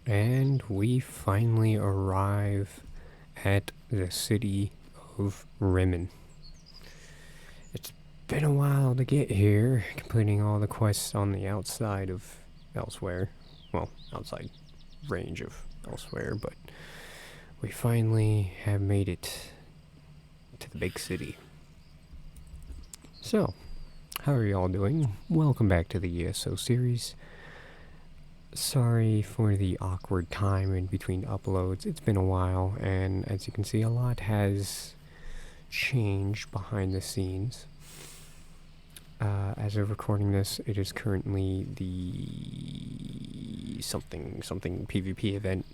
And we finally arrive at the city of Rimmon. It's been a while to get here, completing all the quests on the outside of elsewhere. Well, outside range of elsewhere, but we finally have made it to the big city. So, how are you all doing? Welcome back to the ESO series. Sorry for the awkward time in between uploads. It's been a while, and as you can see, a lot has changed behind the scenes. As of recording this, it is currently the something PvP event.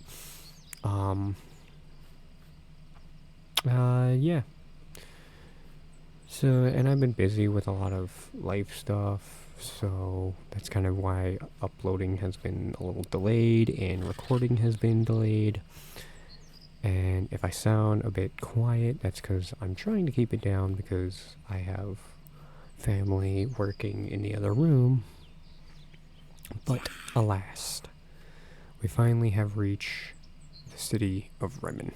Yeah. So, and I've been busy with a lot of life stuff, so that's kind of why uploading has been a little delayed and recording has been delayed. And if I sound a bit quiet, that's because I'm trying to keep it down because I have family working in the other room. But alas, we finally have reached the city of Rimmon.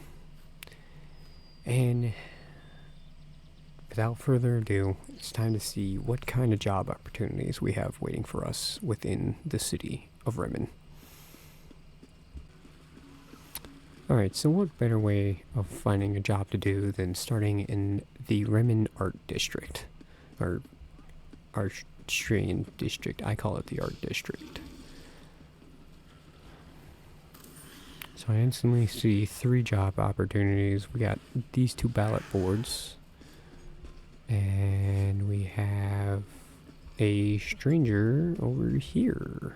And without further ado, it's time to see what kind of job opportunities we have waiting for us within the city of Rimmon. Alright, so what better way of finding a job to do than starting in the Rimmon Art District? Or Arstrian District. I call it the Art District. So I instantly see 3 job opportunities. We got these 2 ballot boards. And we have a stranger over here.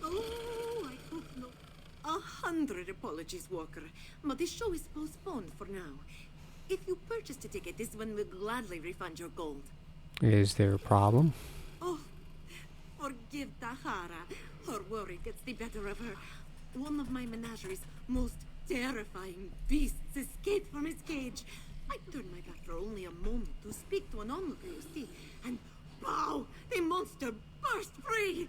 Oh, I hope not. 100 apologies, Walker. But this show is postponed for now. If you purchase a ticket, this one will gladly refund your gold. Is there a problem? Oh, forgive Tahara. Her worry gets the better of her. One of my menagerie's most terrifying beasts escaped from his cage. I turned my back for only a moment to speak to an onlooker, you see, and wow, the monster burst free!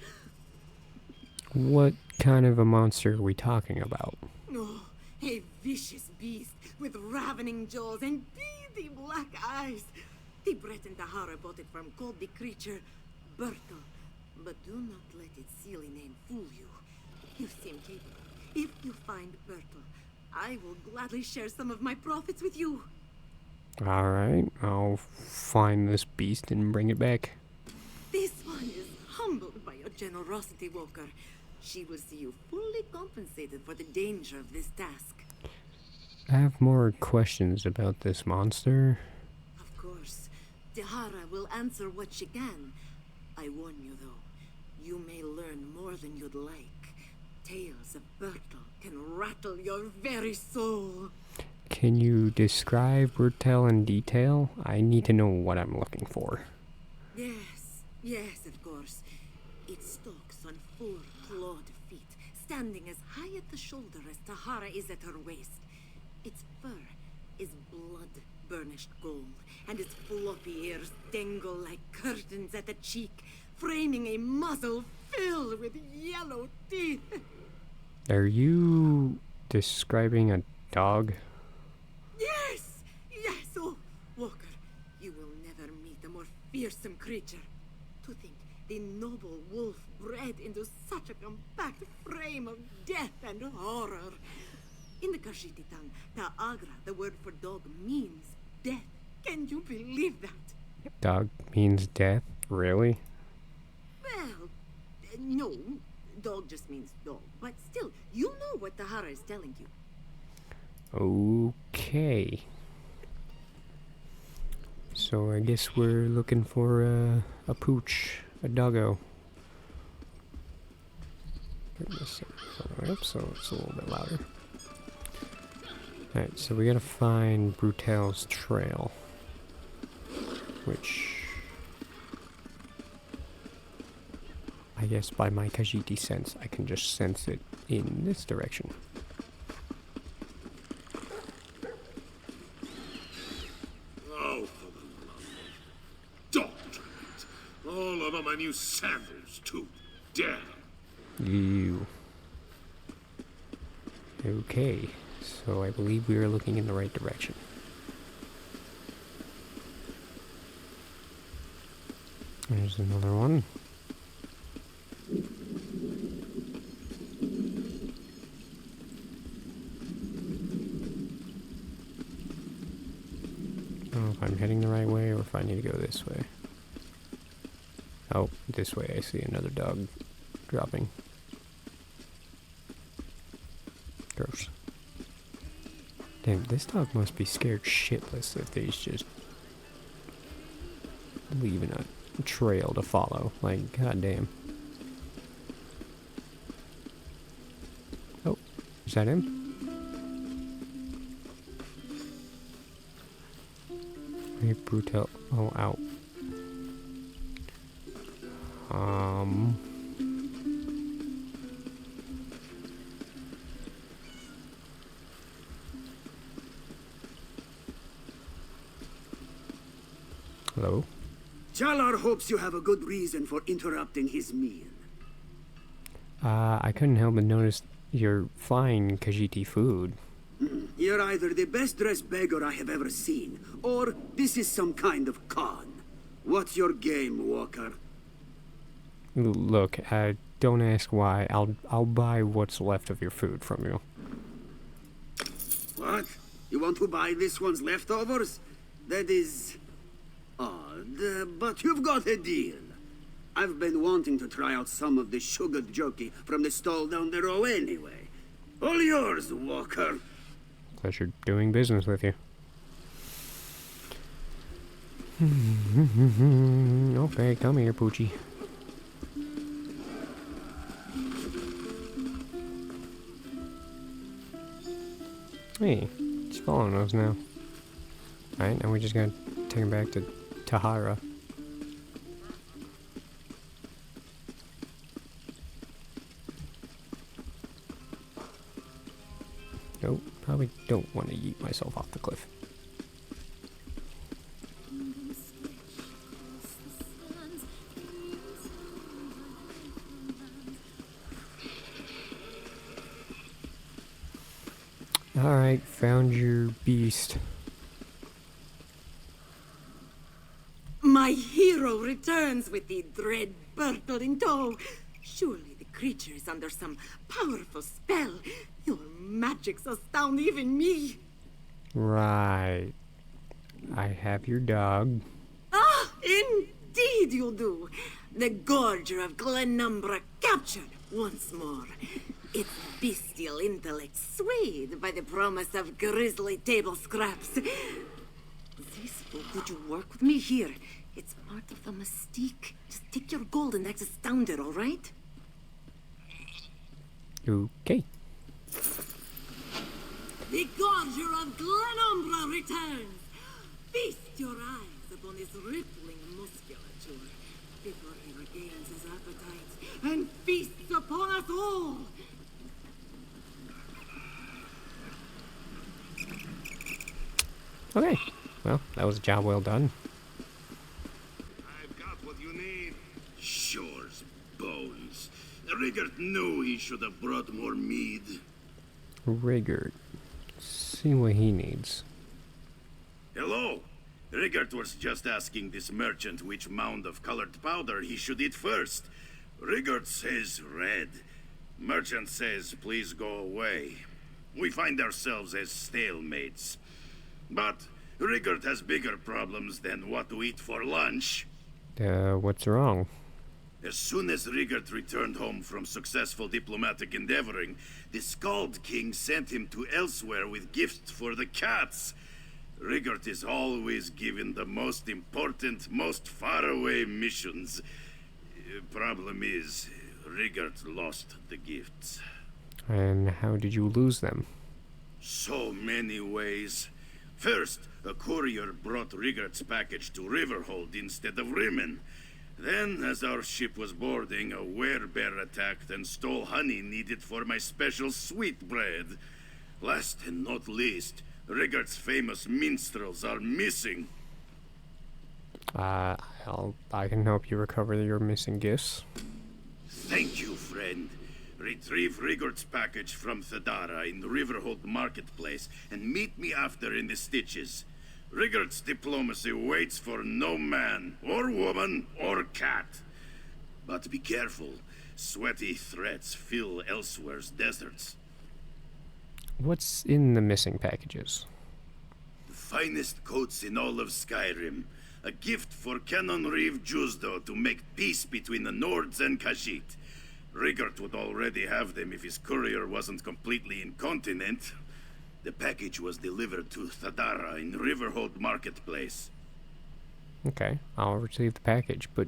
What kind of a monster are we talking about? Oh, a vicious beast with ravening jaws and beady black eyes. The Brett and Tahara bought it from called the creature Bertel. But do not let its silly name fool you. You seem capable. If you find Bertel, I will gladly share some of my profits with you. Alright, I'll find this beast and bring it back. This one is humbled by your generosity, Walker. She will see you fully compensated for the danger of this task. I have more questions about this monster. Of course, Tahara will answer what she can. I warn you, though, you may learn more than you'd like. Tales of Bertel can rattle your very soul. Can you describe Bertel in detail? I need to know what I'm looking for. Yes, of course. It stalks on 4 clawed feet, standing as high at the shoulder as Tahara is at her waist. Its fur is blood-burnished gold, and its floppy ears dangle like curtains at the cheek, framing a muzzle filled with yellow teeth. Are you describing a dog? Yes! Oh, Walker, you will never meet a more fearsome creature. To think the noble wolf bred into such a compact frame of death and horror. In the Kashiti tongue, Ta'agra, the word for dog, means death. Can you believe that? Dog means death? Really? Well, no. Dog just means dog. But still, you know what Tahara is telling you. Okay. So I guess we're looking for a pooch, a doggo. Turn this up so it's a little bit louder. Alright, so we gotta find Brutel's trail. Which, I guess by my Khajiit sense, I can just sense it in this direction. Oh, for the love of doctorate. All of them, and you sandals, too. Damn. You. Okay, so I believe we are looking in the right direction. There's another one. I don't know if I'm heading the right way or if I need to go this way. Oh, this way I see another dog dropping. Gross. Damn, this dog must be scared shitless if he's just leaving a trail to follow. Like, goddamn. Oh, is that him? Hey, brutal. Oh, out. Hello? Jalar hopes you have a good reason for interrupting his meal. I couldn't help but notice you're flying Khajiiti food. You're either the best dressed beggar I have ever seen, or this is some kind of con. What's your game, Walker? Look, don't ask why. I'll buy what's left of your food from you. What? You want to buy this one's leftovers? That is odd, but you've got a deal. I've been wanting to try out some of the sugared jerky from the stall down the row anyway. All yours, Walker. Pleasure doing business with you. Okay, come here, Poochie. Hey, he's following us now. Alright, now we just gotta take him back to Tahara. Nope, probably don't want to yeet myself off the cliff. Alright, found your beast. My hero returns with the dread Bertel in tow. Surely the creature is under some powerful spell. Your magics astound even me. Right. I have your dog. Ah, indeed you do. The Gorger of Glenumbra captured once more. Its bestial intellect swayed by the promise of grisly table scraps. This book, would you work with me here? It's part of the mystique. Just take your gold and act astounded, all right? Okay. The Gorger of Glenumbra returns. Feast your eyes upon his rippling musculature before he regains his appetite and feasts upon us all. Okay. Well, that was a job well done. I've got what you need. Shore's bones. Rigert knew he should have brought more mead. Rigard. See what he needs. Hello. Rigert was just asking this merchant which mound of colored powder he should eat first. Rigert says red. Merchant says please go away. We find ourselves as stalemates. But Rigert has bigger problems than what to eat for lunch. What's wrong? As soon as Rigert returned home from successful diplomatic endeavoring, the Skald King sent him to elsewhere with gifts for the cats. Rigert is always given the most important, most faraway missions. Problem is, Rigert lost the gifts. And how did you lose them? So many ways. First, a courier brought Rigert's package to Riverhold instead of Rimmen. Then, as our ship was boarding, a werebear attacked and stole honey needed for my special sweetbread. Last and not least, Rigert's famous minstrels are missing. I can help you recover your missing gifts. Thank you, friend. Retrieve Rigord's package from Thadara in Riverhold Marketplace and meet me after in the Stitches. Rigord's diplomacy waits for no man, or woman, or cat. But be careful. Sweaty threats fill elsewhere's deserts. What's in the missing packages? The finest coats in all of Skyrim. A gift for Canon Reeve Jusdo to make peace between the Nords and Khajiit. Rigord would already have them if his courier wasn't completely incontinent. The package was delivered to Thadara in Riverhold Marketplace. Okay, I'll receive the package, but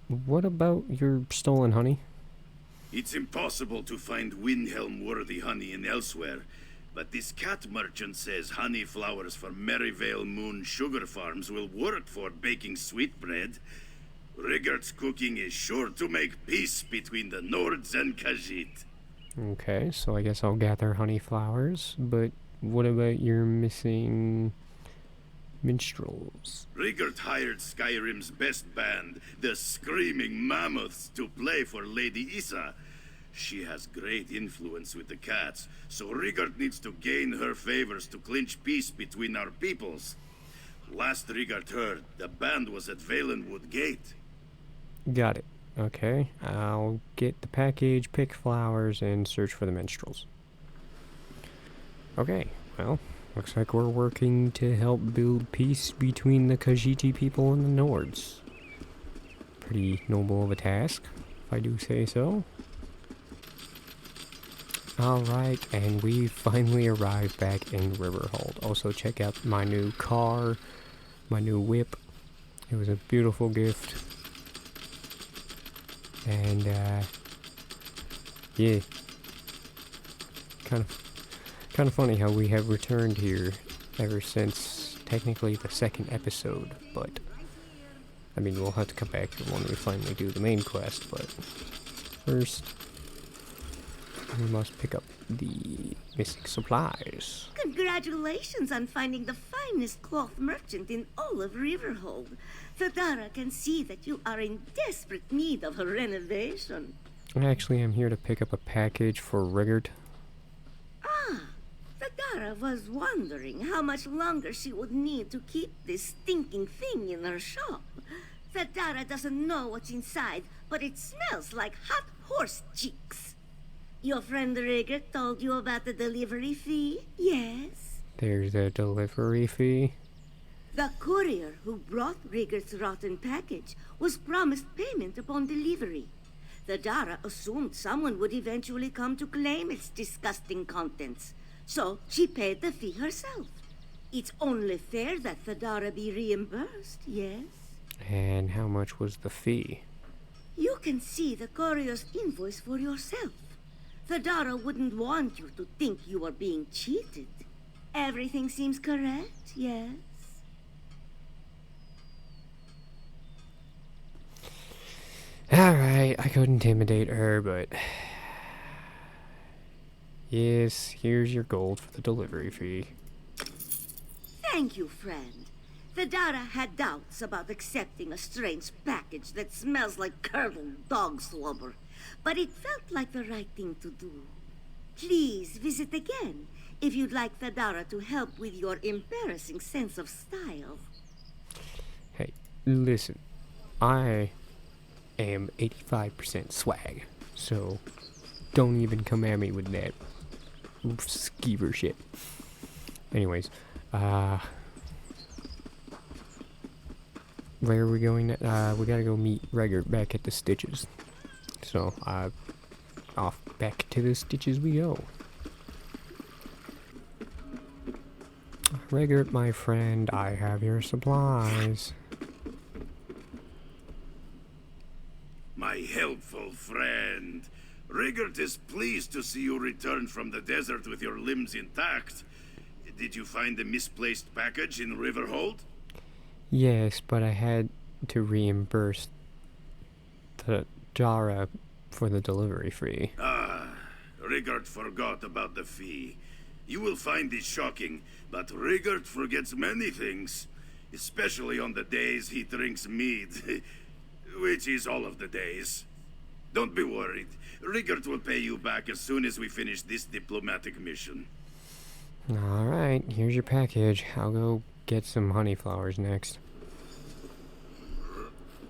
what about your stolen honey? It's impossible to find Windhelm-worthy honey in elsewhere, but this cat merchant says honey flowers from Merryvale Moon Sugar Farms will work for baking sweetbread. Rigord's cooking is sure to make peace between the Nords and Khajiit. Okay, so I guess I'll gather honey flowers, but what about your missing minstrels? Rigord hired Skyrim's best band, the Screaming Mammoths, to play for Lady Issa. She has great influence with the cats, so Rigord needs to gain her favors to clinch peace between our peoples. Last Rigord heard, the band was at Valenwood Gate. Got it. Okay, I'll get the package, pick flowers, and search for the minstrels. Okay, well, looks like we're working to help build peace between the Khajiiti people and the Nords. Pretty noble of a task, if I do say so. Alright, and we finally arrived back in Riverhold. Also, check out my new car, my new whip. It was a beautiful gift. And, yeah. Kind of funny how we have returned here ever since technically the second episode, but I mean, we'll have to come back here when we finally do the main quest, but first we must pick up the missing supplies. Congratulations on finding the finest cloth merchant in all of Riverhold. Thadara can see that you are in desperate need of a renovation. Actually, I'm here to pick up a package for Rigord. Thadara was wondering how much longer she would need to keep this stinking thing in her shop. Thadara doesn't know what's inside, but it smells like hot horse cheeks. Your friend Rigord told you about the delivery fee, yes? There's a delivery fee. The courier who brought Rigord's rotten package was promised payment upon delivery. Thadara assumed someone would eventually come to claim its disgusting contents, so she paid the fee herself. It's only fair that Thadara be reimbursed, yes? And how much was the fee? You can see the courier's invoice for yourself. Thadara wouldn't want you to think you are being cheated. Everything seems correct, yes? Alright, I could intimidate her, but yes, here's your gold for the delivery fee. Thank you, friend. Thadara had doubts about accepting a strange package that smells like curdled dog slobber, but it felt like the right thing to do. Please visit again if you'd like Thadara to help with your embarrassing sense of style. Hey, listen, I am 85% swag, so don't even come at me with that skeever shit. Anyways, where are we going? We gotta go meet Rigord back at the Stitches. So, off back to the Stitches we go. Rigord, my friend, I have your supplies. My helpful friend. Rigord is pleased to see you return from the desert with your limbs intact. Did you find the misplaced package in Riverhold? Yes, but I had to reimburse the Jara for the delivery fee. Rigord forgot about the fee. You will find this shocking, but Rigord forgets many things, especially on the days he drinks mead, which is all of the days. Don't be worried. Rigert will pay you back as soon as we finish this diplomatic mission. Alright, here's your package. I'll go get some honey flowers next.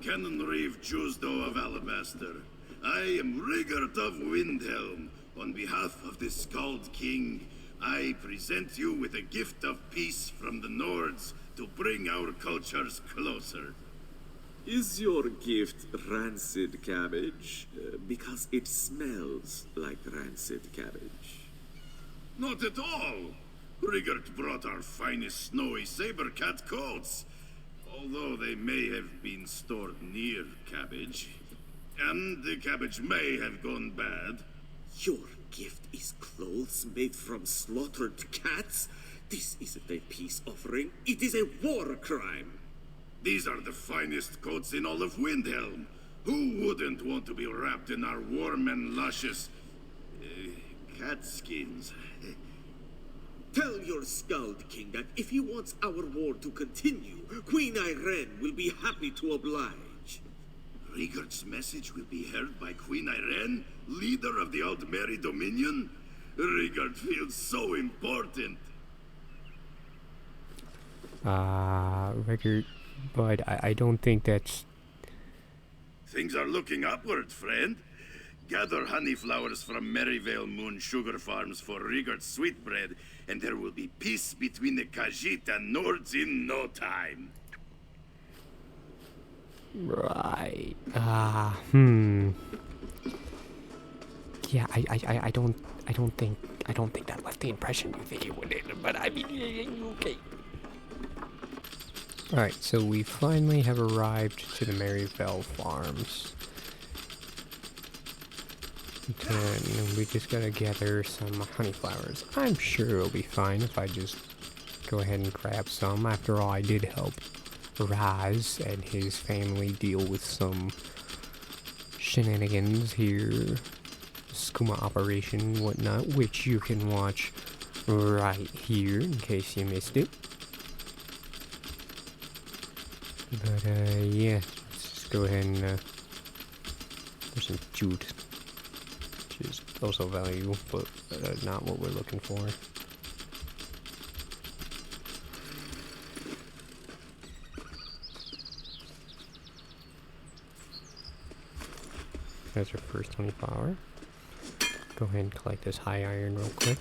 Canon Reeve Juicedough of Alabaster. I am Rigert of Windhelm. On behalf of the Skald King, I present you with a gift of peace from the Nords to bring our cultures closer. Is your gift rancid cabbage? Because it smells like rancid cabbage. Not at all. Rigert brought our finest snowy saber-cat coats, although they may have been stored near cabbage. And the cabbage may have gone bad. Your gift is clothes made from slaughtered cats? This isn't a peace offering, it is a war crime. These are the finest coats in all of Windhelm. Who wouldn't want to be wrapped in our warm and luscious... cat skins? Tell your Skald King that if he wants our war to continue, Queen Irene will be happy to oblige. Rigert's message will be heard by Queen Irene, leader of the Aldmeri Dominion? Rigert feels so important. Rigert, but I don't think that's... Things are looking upward, friend. Gather honey flowers from Merryvale Moon Sugar Farms for Rigert's sweetbread, and there will be peace between the Khajiit and Nords in no time. Right. Yeah, I don't think that left the impression you think it would, but I mean, okay. Alright, so we finally have arrived to the Merryvale Farms. And we just gotta gather some honey flowers. I'm sure it'll be fine if I just go ahead and grab some. After all, I did help Raz and his family deal with some shenanigans here. Skooma operation, whatnot, which you can watch right here in case you missed it. But, yeah, let's just go ahead and, there's some jute, which is also valuable, but not what we're looking for. That's our first honey flower. Go ahead and collect this high iron real quick.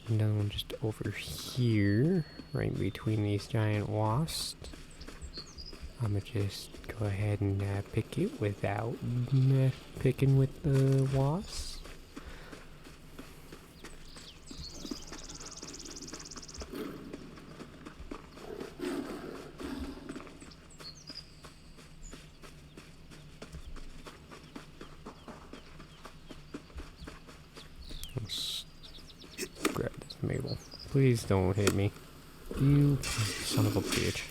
Another one just over here, right between these giant wasps. I'm gonna just go ahead and pick it without picking with the wasps. Grab this Mabel. Please don't hit me. You son of a bitch.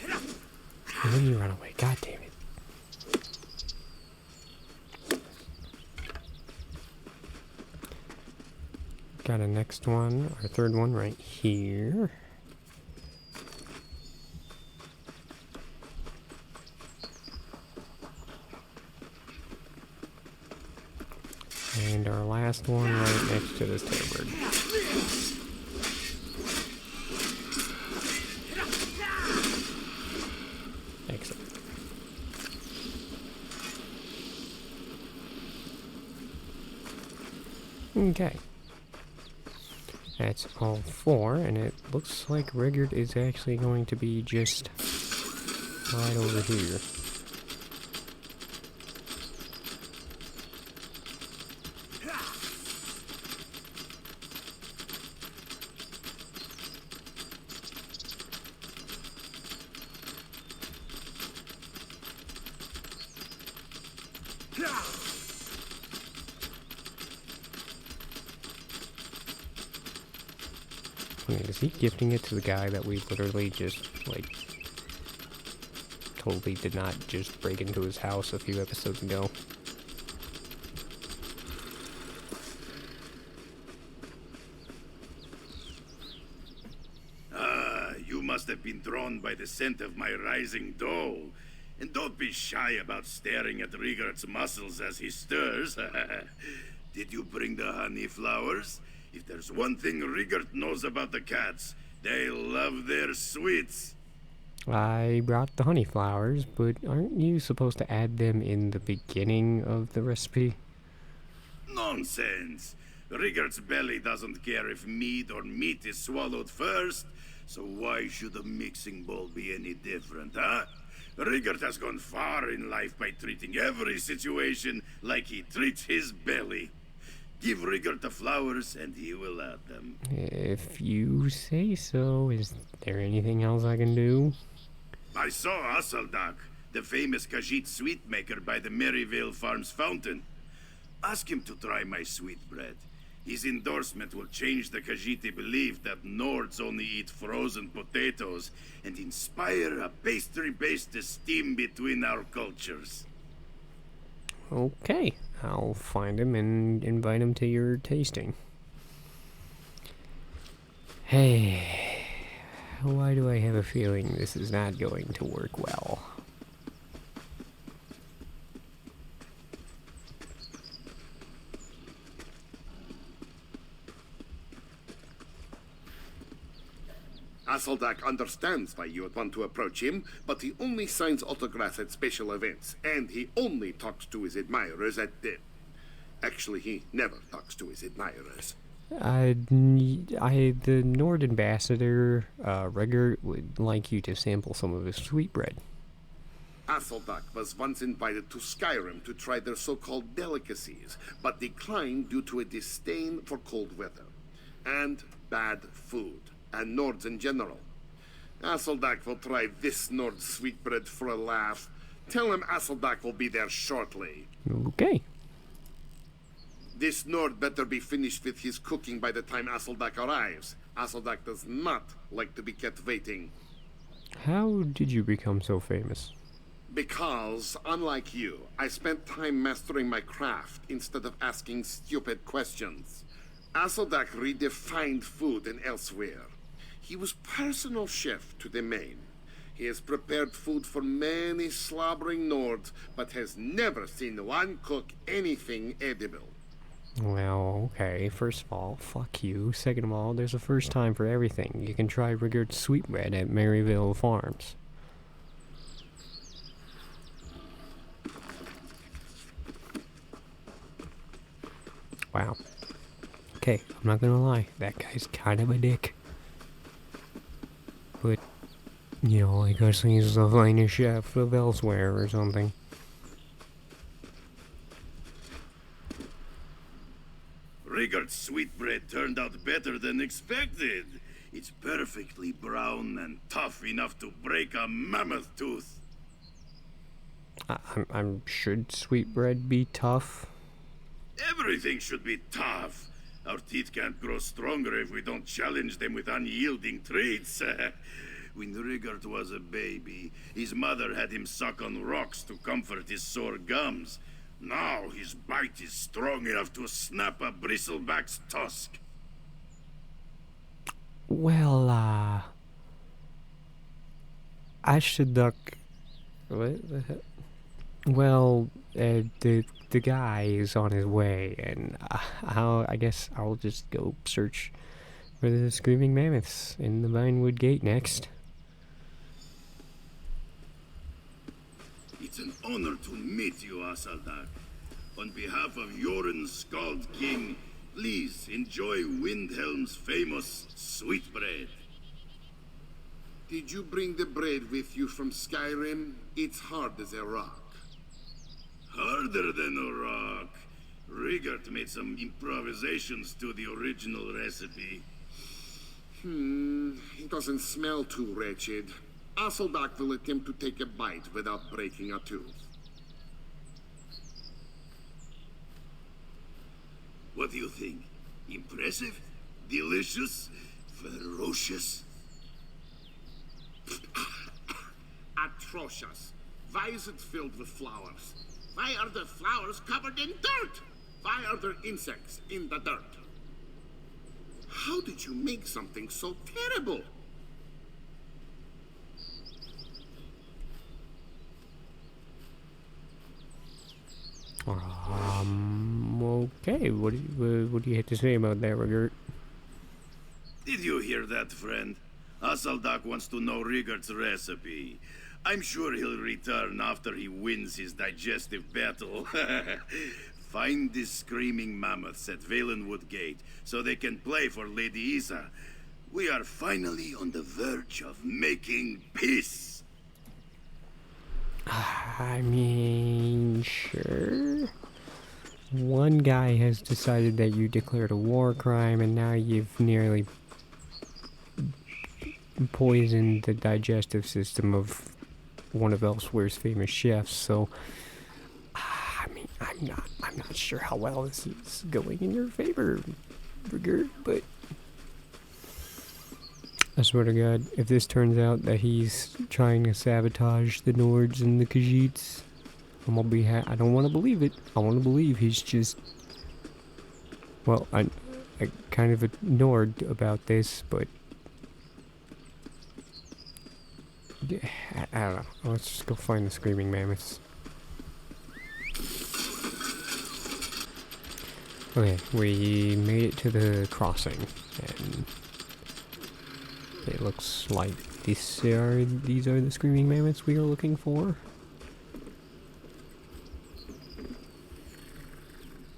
And then you run away. God damn it. Got a next one, our third one right here. And our last one right next to this Terrorbird. Excellent. Okay. That's all four, and it looks like Rigert is actually going to be just right over here. Is he gifting it to the guy that we literally just, like, totally did not just break into his house a few episodes ago? You must have been drawn by the scent of my rising dough. And don't be shy about staring at Rigart's muscles as he stirs. Did you bring the honey flowers? If there's one thing Rigart knows about the cats, they love their sweets. I brought the honey flowers, but aren't you supposed to add them in the beginning of the recipe? Nonsense! Rigart's belly doesn't care if meat or meat is swallowed first, so why should the mixing bowl be any different, huh? Rigart has gone far in life by treating every situation like he treats his belly. Give Rigart the flowers and he will add them. If you say so, is there anything else I can do? I saw Asaldak, the famous Khajiit sweet maker by the Maryvale Farms fountain. Ask him to try my sweet bread. His endorsement will change the Khajiiti belief that Nords only eat frozen potatoes and inspire a pastry-based esteem between our cultures. Okay, I'll find him and invite him to your tasting. Hey, why do I have a feeling this is not going to work well? Asaldak understands why you would want to approach him, but he only signs autographs at special events, and he only talks to his admirers at the... Actually, he never talks to his admirers. The Nord ambassador, Rigert, would like you to sample some of his sweetbread. Asaldak was once invited to Skyrim to try their so-called delicacies, but declined due to a disdain for cold weather and bad food, and Nords in general. Asaldak will try this Nord sweetbread for a laugh. Tell him Asaldak will be there shortly. Okay. This Nord better be finished with his cooking by the time Asaldak arrives. Asaldak does not like to be kept waiting. How did you become so famous? Because, unlike you, I spent time mastering my craft instead of asking stupid questions. Asaldak redefined food and elsewhere. He was personal chef to the main. He has prepared food for many slobbering Nords, but has never seen one cook anything edible. Well, okay, first of all, fuck you. Second of all, there's a first time for everything. You can try Rigart's sweetbread at Maryvale Farms. Wow. Okay, I'm not gonna lie, that guy's kind of a dick. But, you know, I guess he's the finest chef of elsewhere or something. Rigart's sweetbread turned out better than expected. It's perfectly brown and tough enough to break a mammoth tooth. Should sweetbread be tough? Everything should be tough. Our teeth can't grow stronger if we don't challenge them with unyielding treats. When Rigart was a baby, his mother had him suck on rocks to comfort his sore gums. Now his bite is strong enough to snap a bristleback's tusk. Well, I should duck. What the heck? Well, the guy is on his way, and I guess I'll just go search for the screaming mammoths in the Vinewood Gate next. It's an honor to meet you, Asaldak. On behalf of Yoren Skald King, please enjoy Windhelm's famous sweetbread. Did you bring the bread with you from Skyrim? It's hard as a rock. Harder than a rock. Rigart made some improvisations to the original recipe. It doesn't smell too wretched. Asaldak will attempt to take a bite without breaking a tooth. What do you think? Impressive? Delicious? Ferocious? Atrocious. Why is it filled with flowers? Why are the flowers covered in dirt? Why are there insects in the dirt? How did you make something so terrible? Okay. What do you have to say about that, Rigert? Did you hear that, friend? Asaldak wants to know Rigard's recipe. I'm sure he'll return after he wins his digestive battle. Find the screaming mammoths at Valenwood Gate so they can play for Lady Isa. We are finally on the verge of making peace. I mean, sure. One guy has decided that you declared a war crime, and now you've nearly poisoned the digestive system of one of Elsewhere's famous chefs. So, I mean, I'm not sure how well this is going in your favor, Rigert, but I swear to God, if this turns out that he's trying to sabotage the Nords and the Khajiits, I'm gonna be I don't want to believe it. I want to believe he's just... Well, I kind of ignored about this, but... Yeah, I don't know. Let's just go find the screaming mammoths. Okay, we made it to the crossing, and it looks like these are the screaming mammoths we are looking for.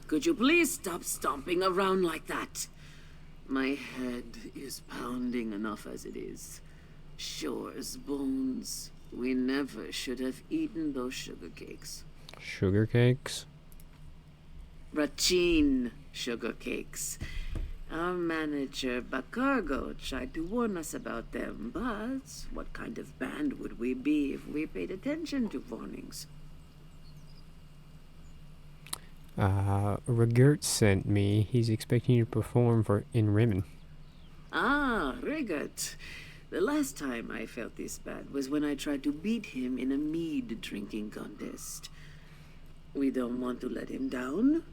Could you please stop stomping around like that? My head is pounding enough as it is. Sure as bones. We never should have eaten those sugar cakes. Sugar cakes? Rachin sugar cakes. Our manager, Bacargo, tried to warn us about them, but what kind of band would we be if we paid attention to warnings? Rigert sent me. He's expecting you to perform in Rimmon. Ah, Rigert. The last time I felt this bad was when I tried to beat him in a mead drinking contest. We don't want to let him down,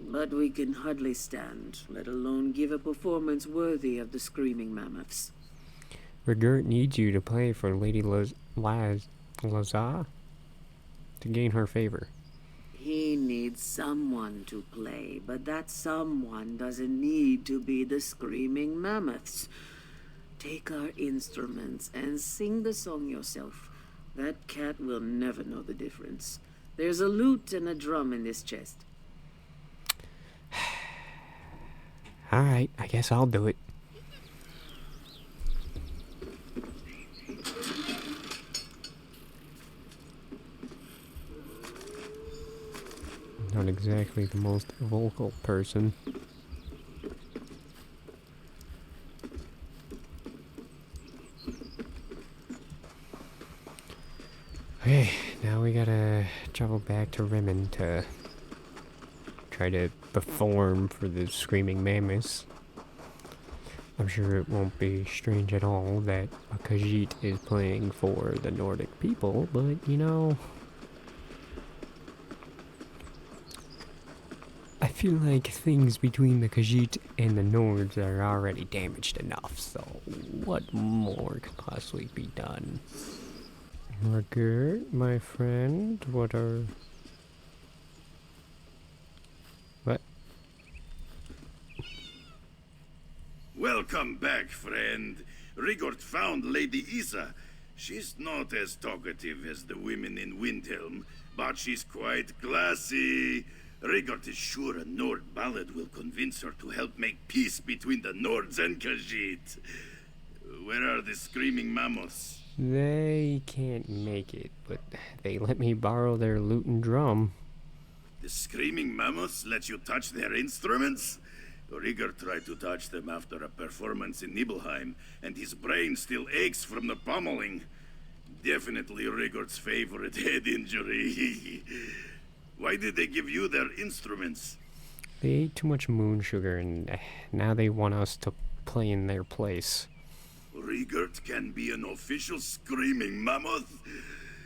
but we can hardly stand, let alone give a performance worthy of the screaming mammoths. Rigert needs you to play for Lady Lazar to gain her favor. He needs someone to play, but that someone doesn't need to be the screaming mammoths. Take our instruments and sing the song yourself. That cat will never know the difference. There's a lute and a drum in this chest. Alright, I guess I'll do it. Not exactly the most vocal person. Okay, now we gotta travel back to Rimmon to try to perform for the screaming mammoths. I'm sure it won't be strange at all that a Khajiit is playing for the Nordic people, but you know, I feel like things between the Khajiit and the Nords are already damaged enough, so what more could possibly be done? Rigert, my friend, what? Welcome back, friend. Rigord found Lady Isa. She's not as talkative as the women in Windhelm, but she's quite classy. Rigord is sure a Nord ballad will convince her to help make peace between the Nords and Khajiit. Where are the screaming mammoths? They can't make it, but they let me borrow their lute and drum. The screaming mammoths let you touch their instruments? Rigord tried to touch them after a performance in Nibelheim, and his brain still aches from the pummeling. Definitely Rigord's favorite head injury. Why did they give you their instruments? They ate too much moon sugar, and now they want us to play in their place. Rigord can be an official screaming mammoth.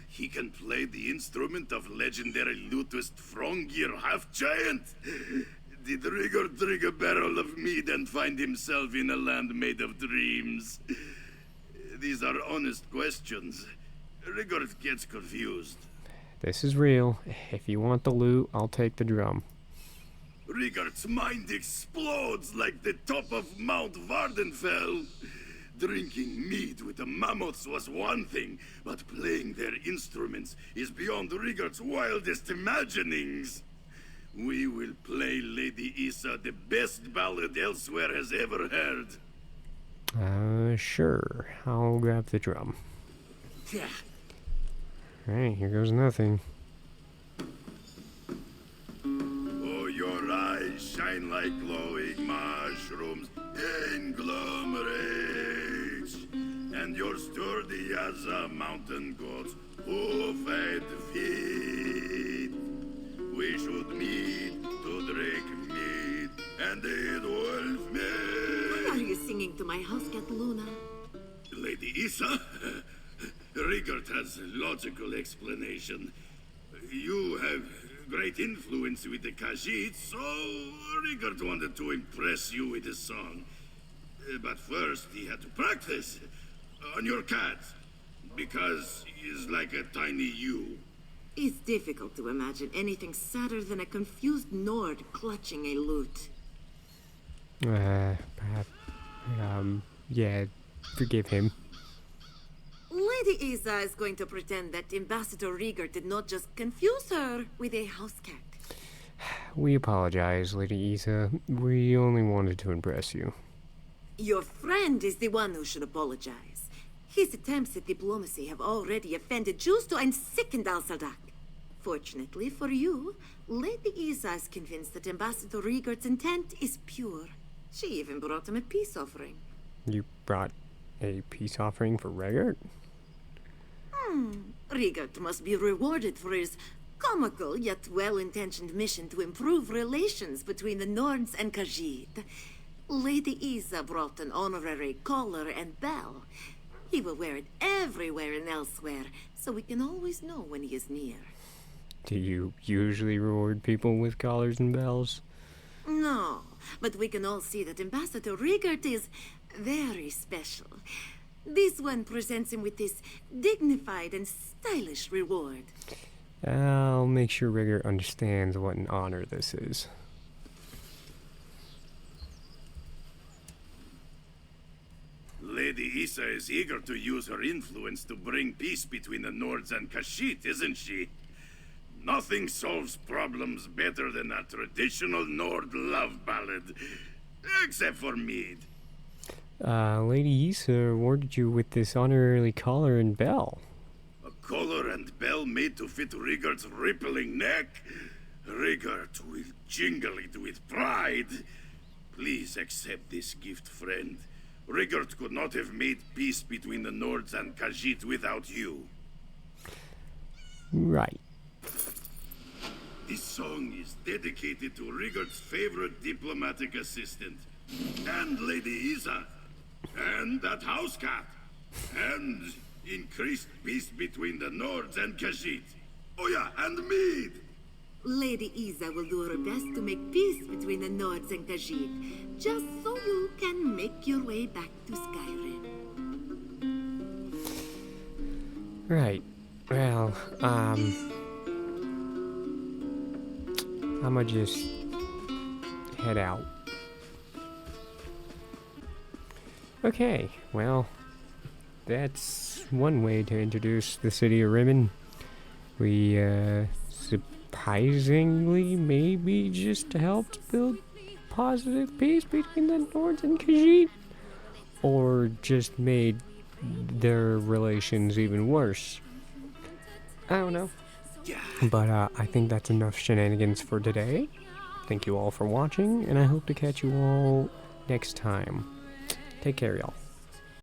He can play the instrument of legendary lutist Frongir Half-Giant. Did Rigord drink a barrel of mead and find himself in a land made of dreams? These are honest questions. Rigord gets confused. This is real. If you want the loot, I'll take the drum. Rigard's mind explodes like the top of Mount Vardenfell. Drinking mead with the mammoths was one thing, but playing their instruments is beyond Rigard's wildest imaginings. We will play Lady Isa the best ballad Elsewhere has ever heard. Sure. I'll grab the drum. Yeah. Alright, here goes nothing. Oh, your eyes shine like glowing mushrooms in glomerates, and you're sturdy as a mountain goat's hoof-fed feet. We should meet to drink mead and eat wolf Why are meat. you singing to my house cat, Luna? Lady Isa? Rigard has logical explanation. You have great influence with the Khajiit, so Rigard wanted to impress you with his song. But first, he had to practice on your cat, because he's like a tiny you. It's difficult to imagine anything sadder than a confused Nord clutching a lute. Perhaps, yeah, forgive him. Lady Isa is going to pretend that Ambassador Rigard did not just confuse her with a house cat. We apologize, Lady Isa. We only wanted to impress you. Your friend is the one who should apologize. His attempts at diplomacy have already offended Justo and sickened Al-Sadak. Fortunately for you, Lady Isa is convinced that Ambassador Rigard's intent is pure. She even brought him a peace offering. You brought a peace offering for Regard? Rigard must be rewarded for his comical yet well-intentioned mission to improve relations between the Norns and Khajiit. Lady Isa brought an honorary collar and bell. He will wear it everywhere and elsewhere, so we can always know when he is near. Do you usually reward people with collars and bells? No, but we can all see that Ambassador Rigard is very special. This one presents him with this dignified and stylish reward. I'll make sure Rigard understands what an honor this is. Lady Isa is eager to use her influence to bring peace between the Nords and Khajiit, isn't she? Nothing solves problems better than a traditional Nord love ballad. Except for mead. Lady Isa rewarded you with this honorary collar and bell. A collar and bell made to fit Rigard's rippling neck? Rigard will jingle it with pride. Please accept this gift, friend. Rigard could not have made peace between the Nords and Khajiit without you. Right. This song is dedicated to Rigard's favorite diplomatic assistant, and Lady Isa, and that house cat, and increased peace between the Nords and Khajiit. Oh yeah, and mead! Lady Isa will do her best to make peace between the Nords and Khajiit, just so you can make your way back to Skyrim. Right. Well, I'ma just head out. Okay, well, that's one way to introduce the city of Rimmon. We, surprisingly maybe just helped build positive peace between the Nords and Khajiit, or just made their relations even worse. I don't know. But I think that's enough shenanigans for today. Thank you all for watching, and I hope to catch you all next time. Take care, y'all.